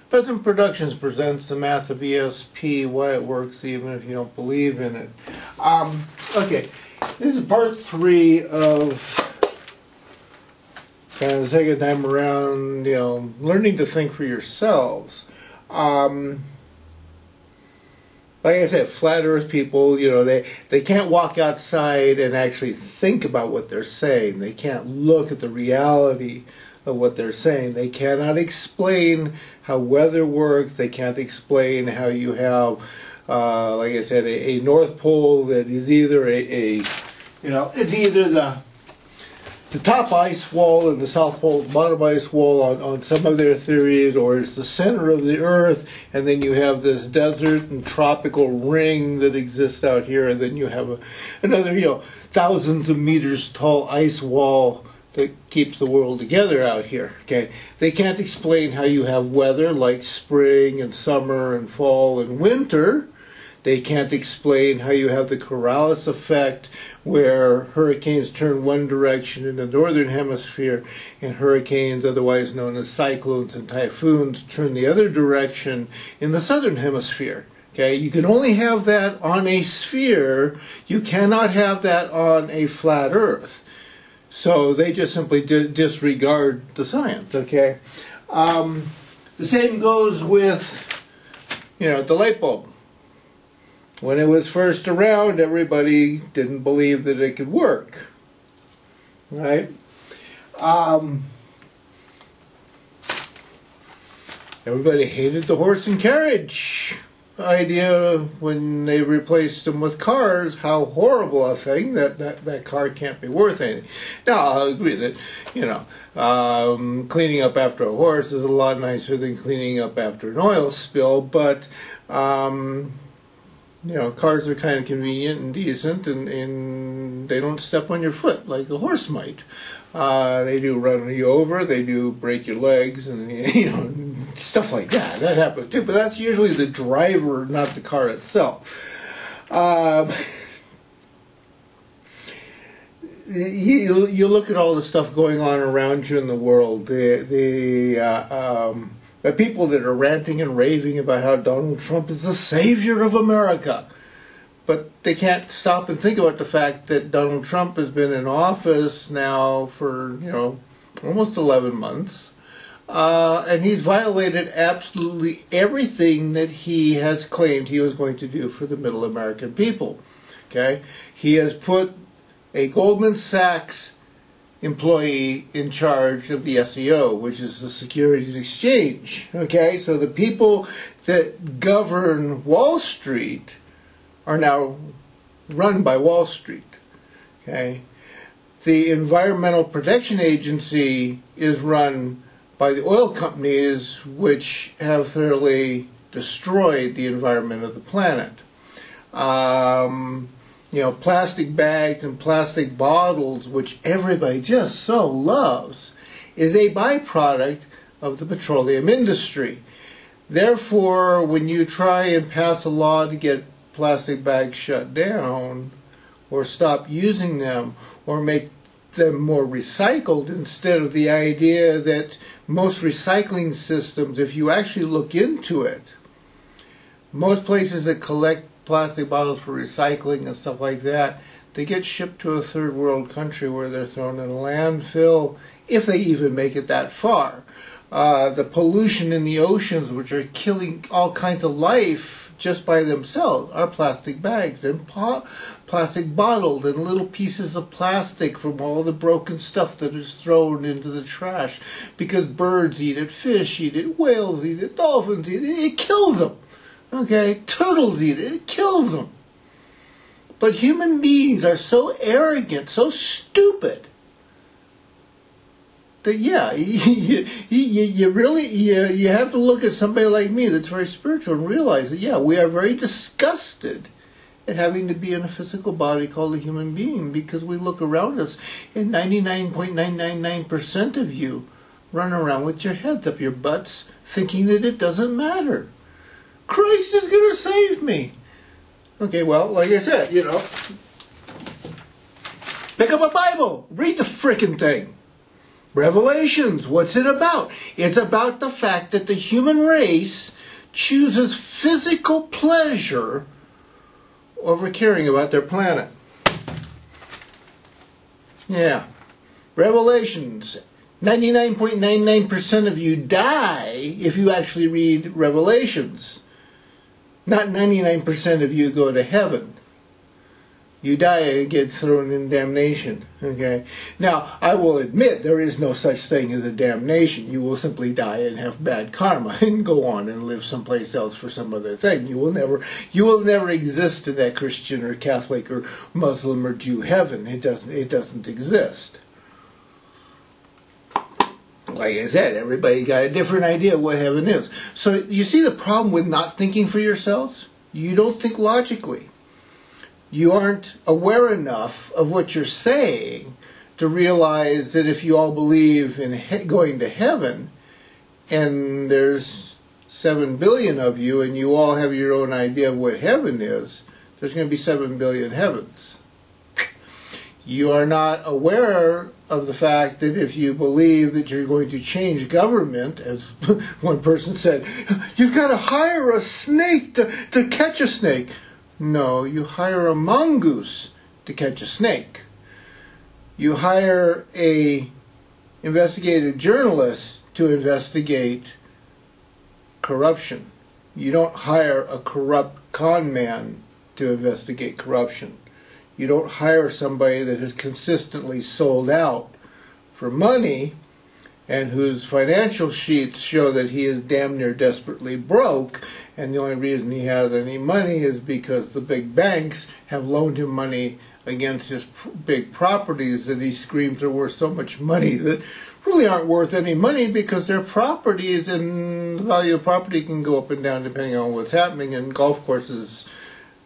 Present Productions presents the Math of ESP, why it works even if you don't believe in it. Okay, this is part 3 of kind of the second time around, learning to think for yourselves. Like I said, flat earth people, they can't walk outside and actually think about what they're saying. They can't look at the reality of what they're saying. They cannot explain how weather works. They can't explain how you have, like I said, a North Pole that is either it's either the top ice wall and the South Pole, the bottom ice wall on some of their theories, or it's the center of the Earth, and then you have this desert and tropical ring that exists out here, and then you have another, thousands of meters tall ice wall that keeps the world together out here. Okay, they can't explain how you have weather like spring and summer and fall and winter. They can't explain how you have the Coriolis effect, where hurricanes turn one direction in the northern hemisphere and hurricanes, otherwise known as cyclones and typhoons, turn the other direction in the southern hemisphere. Okay, you can only have that on a sphere. You cannot have that on a flat Earth. So they just simply disregard the science. Okay, the same goes with the light bulb. When it was first around, everybody didn't believe that it could work, right? Everybody hated the horse and carriage idea when they replaced them with cars. How horrible a thing, that car can't be worth anything. Now, I'll agree that, cleaning up after a horse is a lot nicer than cleaning up after an oil spill, but cars are kind of convenient and decent, and they don't step on your foot like a horse might. They do run you over, they do break your legs, and stuff like that. That happens too, but that's usually the driver, not the car itself. You look at all the stuff going on around you in the world. The people that are ranting and raving about how Donald Trump is the savior of America. But they can't stop and think about the fact that Donald Trump has been in office now for, almost 11 months. And he's violated absolutely everything that he has claimed he was going to do for the middle American people. Okay? He has put a Goldman Sachs employee in charge of the SEO, which is the Securities Exchange. Okay, so the people that govern Wall Street are now run by Wall Street. Okay, the Environmental Protection Agency is run by the oil companies, which have thoroughly destroyed the environment of the planet. Plastic bags and plastic bottles, which everybody just so loves, is a byproduct of the petroleum industry. Therefore, when you try and pass a law to get plastic bags shut down, or stop using them, or make them more recycled, instead of the idea that most recycling systems, if you actually look into it, most places that collect plastic bottles for recycling and stuff like that, they get shipped to a third world country where they're thrown in a landfill, if they even make it that far. The pollution in the oceans, which are killing all kinds of life just by themselves, are plastic bags and plastic bottles and little pieces of plastic from all the broken stuff that is thrown into the trash, because birds eat it, fish eat it, whales eat it, dolphins eat it. It kills them. Okay, turtles eat it. It kills them. But human beings are so arrogant, so stupid, that you have to look at somebody like me that's very spiritual and realize that we are very disgusted at having to be in a physical body called a human being, because we look around us and 99.999% of you run around with your heads up your butts thinking that it doesn't matter. Christ is going to save me. Okay, well, like I said, pick up a Bible. Read the frickin' thing. Revelations, what's it about? It's about the fact that the human race chooses physical pleasure over caring about their planet. Yeah. Revelations. 99.99% of you die if you actually read Revelations. Not 99% of you go to heaven. You die and get thrown in damnation. Okay. Now, I will admit there is no such thing as a damnation. You will simply die and have bad karma and go on and live someplace else for some other thing. You will never exist in that Christian or Catholic or Muslim or Jew heaven. It doesn't exist. Like I said, everybody's got a different idea of what heaven is. So you see the problem with not thinking for yourselves? You don't think logically. You aren't aware enough of what you're saying to realize that if you all believe in going to heaven, and there's 7 billion of you, and you all have your own idea of what heaven is, there's going to be 7 billion heavens. You are not aware of the fact that if you believe that you're going to change government, as one person said, you've got to hire a snake to catch a snake. No, you hire a mongoose to catch a snake. You hire a investigative journalist to investigate corruption. You don't hire a corrupt con man to investigate corruption. You don't hire somebody that has consistently sold out for money and whose financial sheets show that he is damn near desperately broke, and the only reason he has any money is because the big banks have loaned him money against his big properties that he screams are worth so much money that really aren't worth any money because they're properties, and the value of property can go up and down depending on what's happening, and golf courses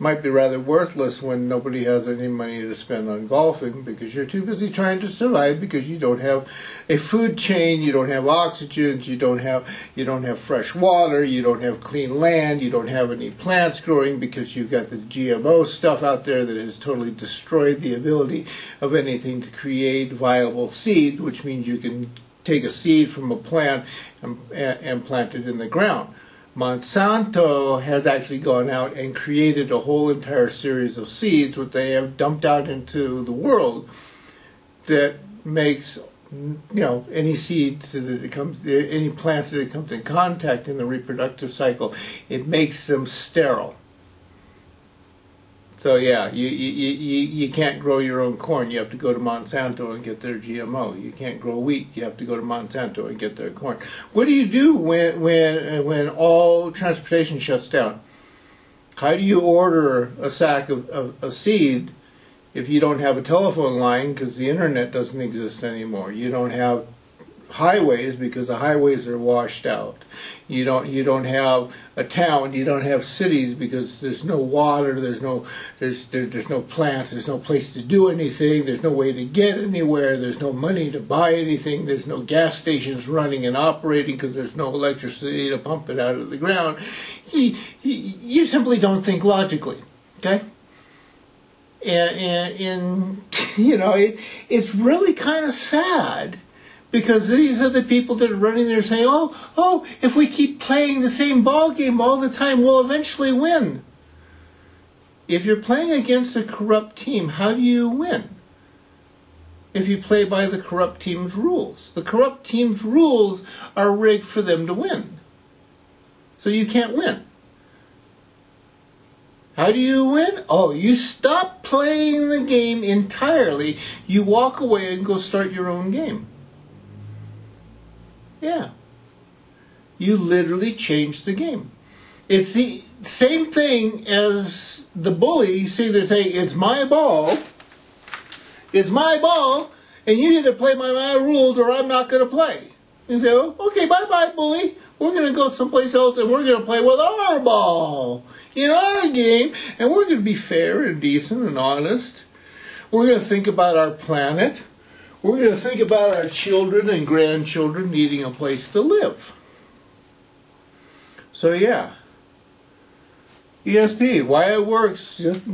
might be rather worthless when nobody has any money to spend on golfing because you're too busy trying to survive, because you don't have a food chain, you don't have oxygen, you don't have fresh water, you don't have clean land, you don't have any plants growing because you've got the GMO stuff out there that has totally destroyed the ability of anything to create viable seed, which means you can take a seed from a plant and plant it in the ground. Monsanto has actually gone out and created a whole entire series of seeds which they have dumped out into the world that makes, any seeds that it comes, any plants that it comes in contact in the reproductive cycle, it makes them sterile. So yeah, you can't grow your own corn. You have to go to Monsanto and get their GMO. You can't grow wheat. You have to go to Monsanto and get their corn. What do you do when all transportation shuts down? How do you order a sack of seed if you don't have a telephone line because the internet doesn't exist anymore? You don't have highways because the highways are washed out. You don't have a town, you don't have cities because there's no water, there's no plants, there's no place to do anything, there's no way to get anywhere, there's no money to buy anything, there's no gas stations running and operating because there's no electricity to pump it out of the ground. You simply don't think logically, okay? And it's really kind of sad. Because these are the people that are running there saying, oh, if we keep playing the same ball game all the time, we'll eventually win. If you're playing against a corrupt team, how do you win? If you play by the corrupt team's rules. The corrupt team's rules are rigged for them to win. So you can't win. How do you win? Oh, you stop playing the game entirely. You walk away and go start your own game. Yeah. You literally changed the game. It's the same thing as the bully. You see, they say, it's my ball. It's my ball, and you either play by my rules or I'm not going to play. You say, okay, bye-bye, bully. We're going to go someplace else and we're going to play with our ball in our game, and we're going to be fair and decent and honest. We're going to think about our planet. We're going to think about our children and grandchildren needing a place to live. So yeah, ESP, why it works, just,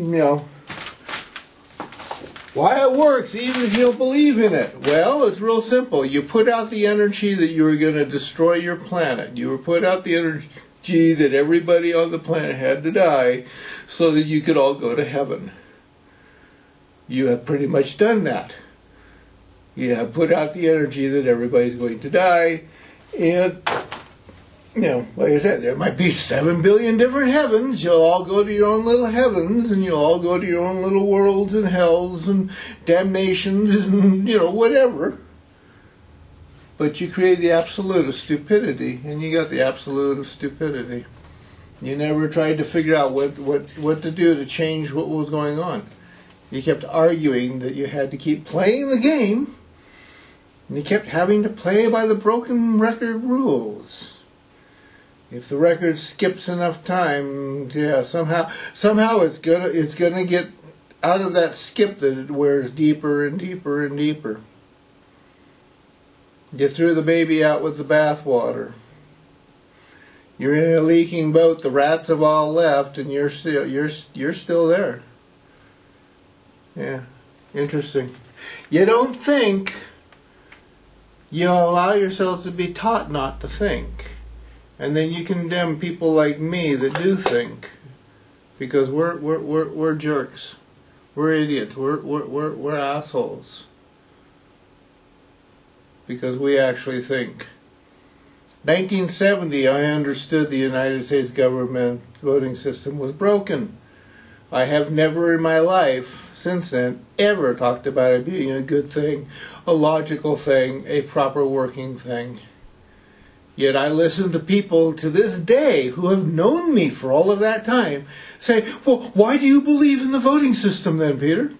Why it works, even if you don't believe in it. Well, it's real simple. You put out the energy that you were going to destroy your planet. You were put out the energy that everybody on the planet had to die so that you could all go to heaven. You have pretty much done that. You have put out the energy that everybody's going to die. And, you know, like I said, there might be 7 billion different heavens. You'll all go to your own little heavens, and you'll all go to your own little worlds and hells and damnations and, you know, whatever. But you create the absolute of stupidity, and you got the absolute of stupidity. You never tried to figure out what to do to change what was going on. You kept arguing that you had to keep playing the game, and you kept having to play by the broken record rules. If the record skips enough time, yeah, somehow it's gonna get out of that skip that it wears deeper and deeper and deeper. You threw the baby out with the bathwater. You're in a leaking boat. The rats have all left, and you're still there. Yeah, interesting. You don't think. You allow yourselves to be taught not to think. And then you condemn people like me that do think, because we're jerks, we're idiots, we're assholes, because we actually think. 1970, I understood the United States government voting system was broken. I have never in my life since then ever talked about it being a good thing, a logical thing, a proper working thing. Yet I listen to people to this day who have known me for all of that time say, well, why do you believe in the voting system then, Peter?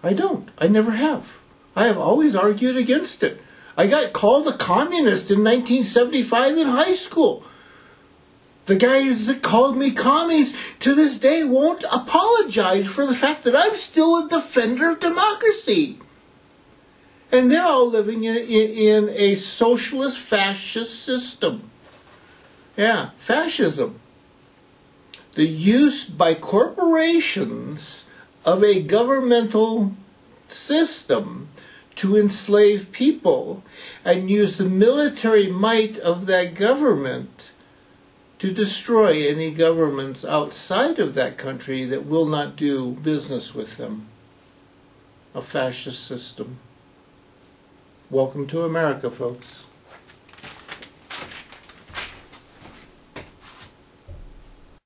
I don't. I never have. I have always argued against it. I got called a communist in 1975 in high school. The guys that called me commies to this day won't apologize for the fact that I'm still a defender of democracy. And they're all living in a socialist fascist system. Yeah, fascism. The use by corporations of a governmental system to enslave people and use the military might of that government to destroy any governments outside of that country that will not do business with them. A fascist system. Welcome to America, folks.